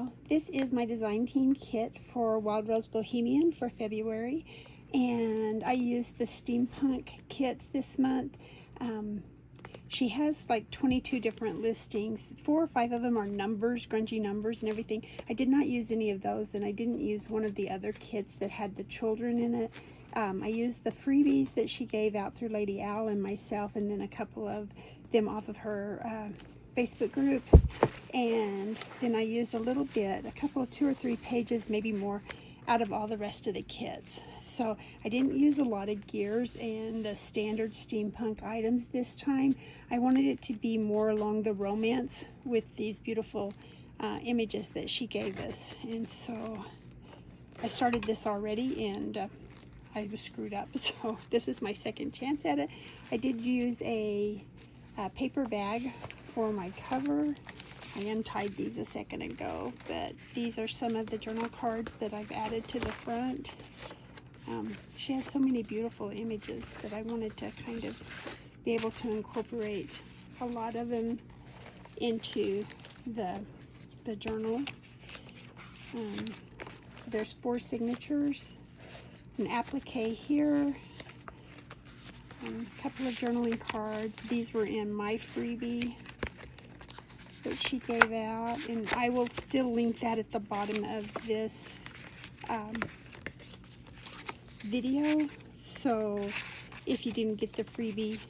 y'all. This is my design team kit for Wild Rose Bohemian for February, and I used the Steampunk kits this month. She has like 22 different listings. 4 or 5 of them are numbers, grungy numbers and everything. I did not use any of those, and I didn't use one of the other kits that had the children in it. I used the freebies that she gave out through Lady Owl and myself, and then a couple of them off of her Facebook group. And then I used a little bit, a couple of 2 or 3 pages, maybe more, out of all the rest of the kits. So I didn't use a lot of gears and the standard steampunk items this time. I wanted it to be more along the romance with these beautiful images that she gave us. And so I started this already, and I was screwed up. So this is my second chance at it. I did use a paper bag for my cover. I untied these a second ago, but these are some of the journal cards that I've added to the front. She has so many beautiful images that I wanted to kind of be able to incorporate a lot of them into the journal. So there's 4 signatures, an applique here, a couple of journaling cards. These were in my freebie that she gave out, and I will still link that at the bottom of this video, so if you didn't get the freebie,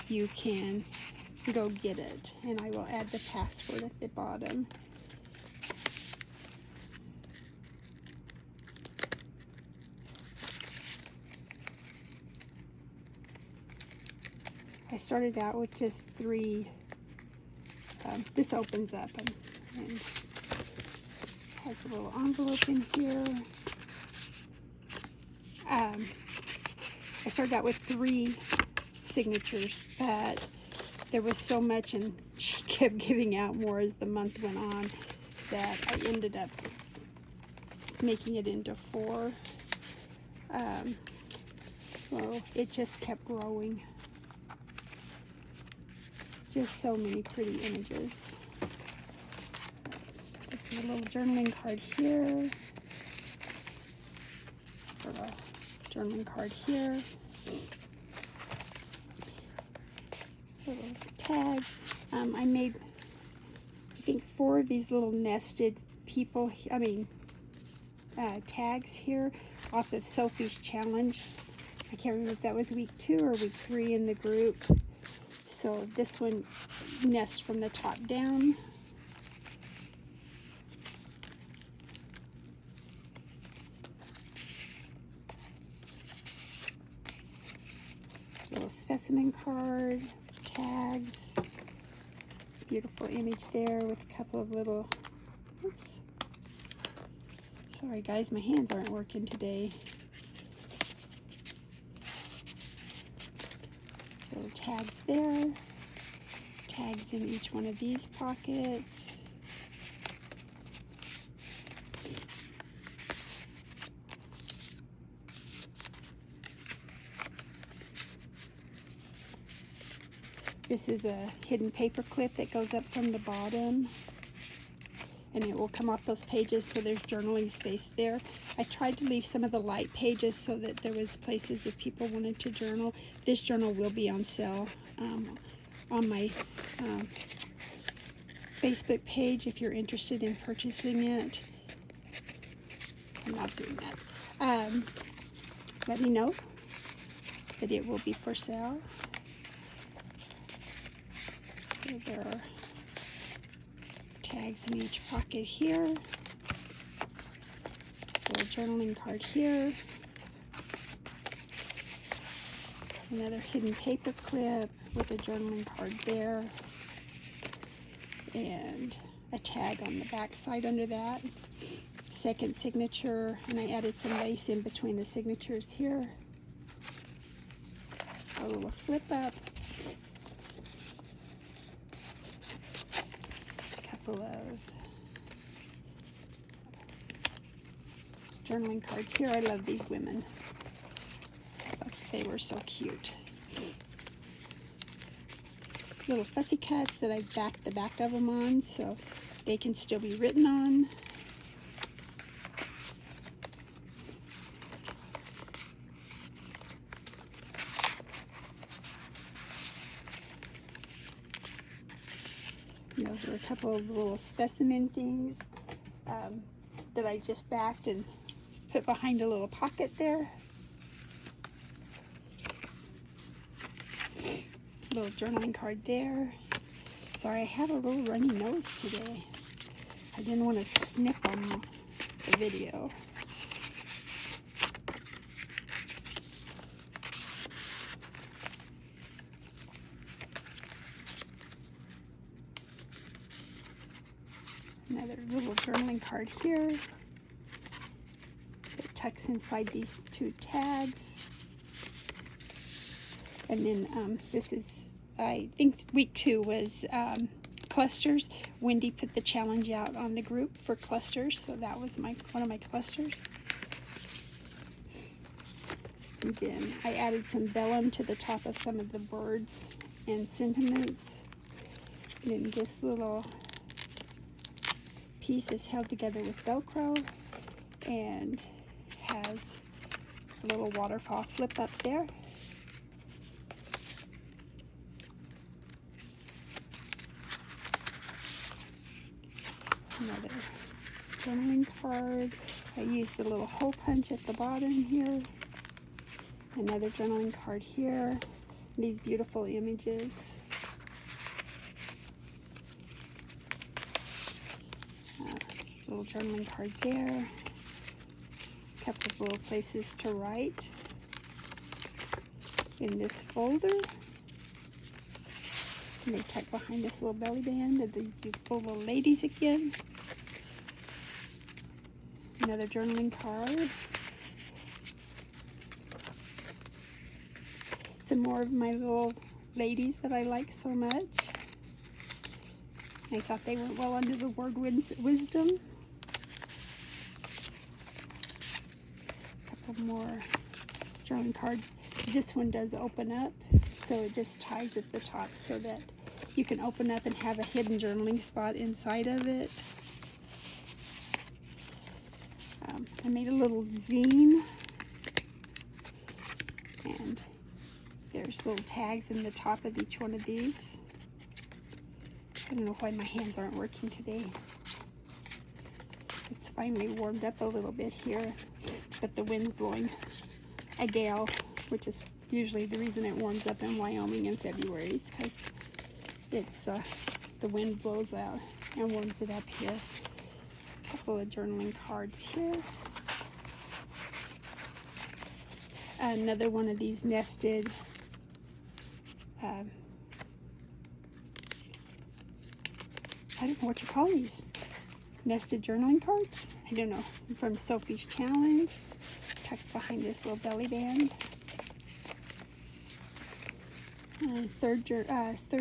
you can go get it, and I will add the password at the bottom. I started out with just 3. This opens up and has a little envelope in here. I started out with 3 signatures, but there was so much, and she kept giving out more as the month went on, that I ended up making it into 4. So it just kept growing. Just so many pretty images. This little journaling card here. Little journaling card here. Little tag. I made, I think, 4 of these little nested people, tags here off of Sophie's challenge. I can't remember if that was week 2 or week 3 in the group. So this one nests from the top down. Little specimen card, tags, beautiful image there with a couple of little, oops, sorry guys, my hands aren't working today. Little tags there, tags in each one of these pockets. This is a hidden paper clip that goes up from the bottom, and it will come off those pages, so there's journaling space there. I tried to leave some of the light pages so that there was places if people wanted to journal. This journal will be on sale on my Facebook page if you're interested in purchasing it. I'm not doing that. Let me know that it will be for sale. So there are tags in each pocket here. A journaling card here. Another hidden paper clip with a journaling card there. And a tag on the back side under that. Second signature, and I added some lace in between the signatures here. A little flip up. A couple of journaling cards here. I love these women. I thought they were so cute. Little fussy cuts that I've backed the back of them on, so they can still be written on. And those are a couple of little specimen things that I just backed and put behind a little pocket there. Little journaling card there. Sorry, I have a little runny nose today. I didn't want to sniff on the video. Another little journaling card here that tucks inside these two tags. And then this is, I think week 2 was clusters. Wendy put the challenge out on the group for clusters, so that was one of my clusters. And then I added some vellum to the top of some of the words and sentiments. And then this little piece is held together with Velcro and has a little waterfall flip up there. Another journaling card. I used a little hole punch at the bottom here. Another journaling card here. These beautiful images. Little journaling card there. A couple of little places to write in this folder. And they tuck behind this little belly band of these beautiful little ladies again. Another journaling card. Some more of my little ladies that I like so much. I thought they went well under the word wisdom. A couple more journaling cards. This one does open up, so it just ties at the top so that you can open up and have a hidden journaling spot inside of it. I made a little zine, and there's little tags in the top of each one of these. I don't know why my hands aren't working today. It's finally warmed up a little bit here, but the wind's blowing a gale, which is usually the reason it warms up in Wyoming in February, is because it's the wind blows out and warms it up here. A couple of journaling cards here. Another one of these nested I don't know what you call these. Nested journaling cards? I don't know. From Sophie's Challenge. Tucked behind this little belly band. Third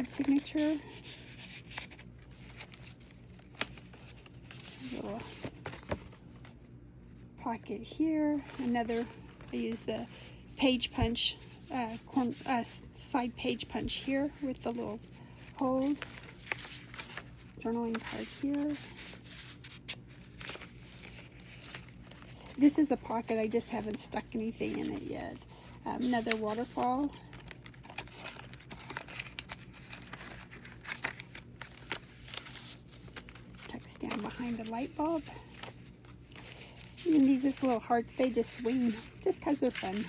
signature. Little pocket here. Another, I use the page punch, side page punch here with the little holes. Journaling card here. This is a pocket, I just haven't stuck anything in it yet. Another waterfall. Tucks down behind the light bulb. And these just little hearts, they just swing just because they're fun.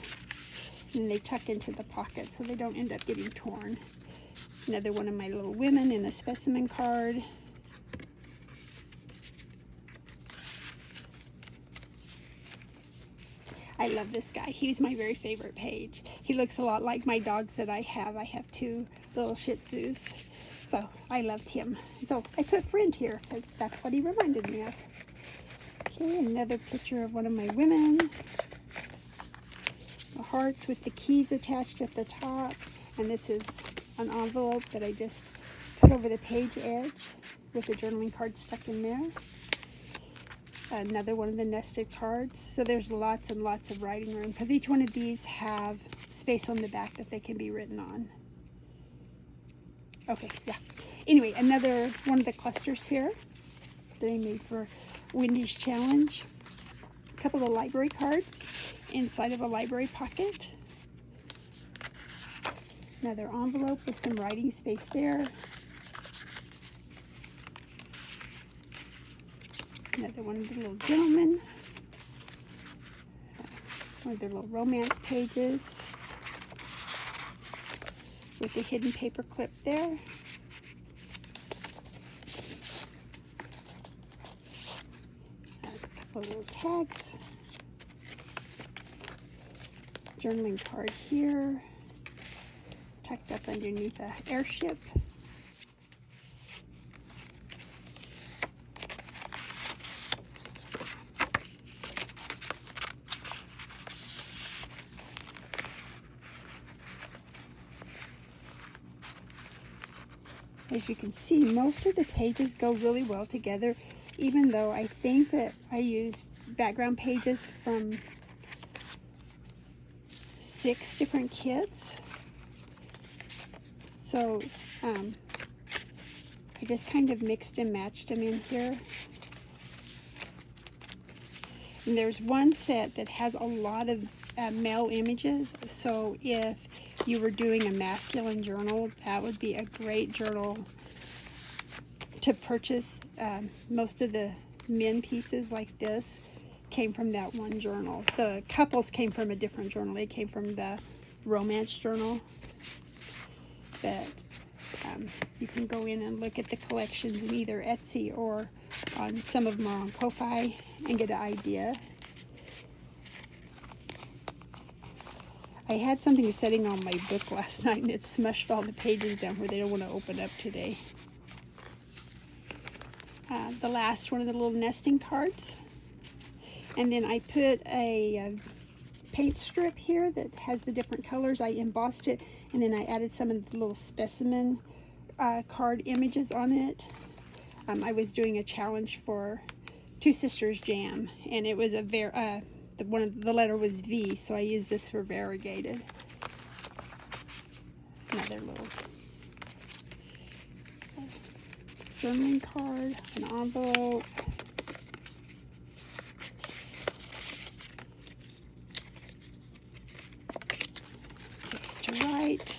And they tuck into the pocket so they don't end up getting torn. Another one of my little women in a specimen card. I love this guy. He's my very favorite page. He looks a lot like my dogs that I have. I have 2 little Shih Tzus. So I loved him. So I put friend here because that's what he reminded me of. Okay, another picture of one of my women. The hearts with the keys attached at the top. And this is an envelope that I just put over the page edge with a journaling card stuck in there. Another one of the nested cards. So there's lots and lots of writing room because each one of these have space on the back that they can be written on. Okay, yeah. Anyway, another one of the clusters here. that I made for Wendy's challenge. A couple of library cards inside of a library pocket. Another envelope with some writing space there. Another one of the little gentlemen. One of their little romance pages with the hidden paper clip there. A couple of little tags. Journaling card here, tucked up underneath an airship. As you can see, most of the pages go really well together, even though I think that I used background pages from 6 different kits. So I just kind of mixed and matched them in here. And there's one set that has a lot of male images, so if you were doing a masculine journal, that would be a great journal to purchase. Most of the men pieces like this came from that one journal. The couples came from a different journal. They came from the romance journal. But you can go in and look at the collections in either Etsy or on some of them are on Ko-Fi and get an idea. I had something sitting on my book last night and it smushed all the pages down where they don't want to open up today. The last one of the little nesting cards. And then I put a paint strip here that has the different colors. I embossed it and then I added some of the little specimen card images on it. I was doing a challenge for Two Sisters Jam and it was a the letter was V, so I used this for variegated. Another little journaling card, an envelope, place to write,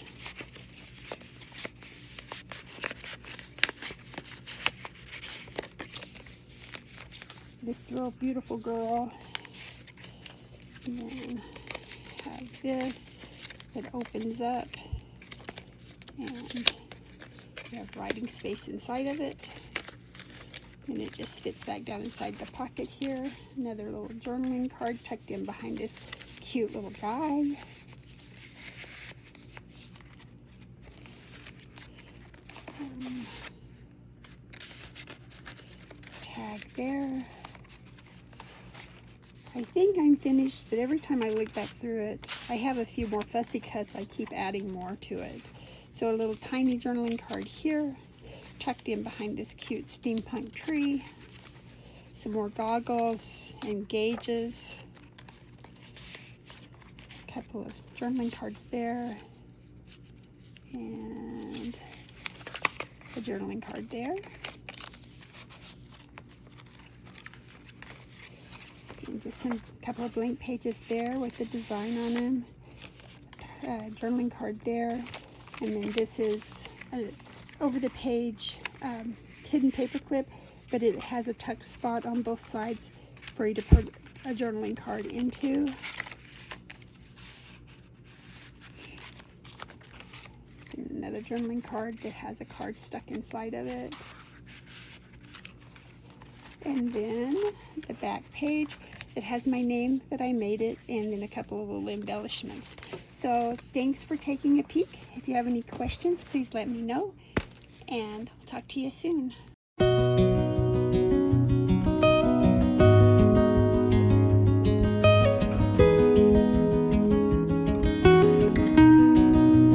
this little beautiful girl. And then have this that opens up and you have writing space inside of it, and it just fits back down inside the pocket here. Another little journaling card tucked in behind this cute little guy. Tag there. I think I'm finished, but every time I look back through it, I have a few more fussy cuts. I keep adding more to it. So a little tiny journaling card here, tucked in behind this cute steampunk tree. Some more goggles and gauges. A couple of journaling cards there. And a journaling card there. And just a couple of blank pages there with the design on them. Journaling card there. And then this is over the page hidden paper clip, but it has a tuck spot on both sides for you to put a journaling card into. And another journaling card that has a card stuck inside of it. And then the back page, it has my name that I made it, and then a couple of little embellishments. So thanks for taking a peek. If you have any questions, please let me know, and I'll talk to you soon.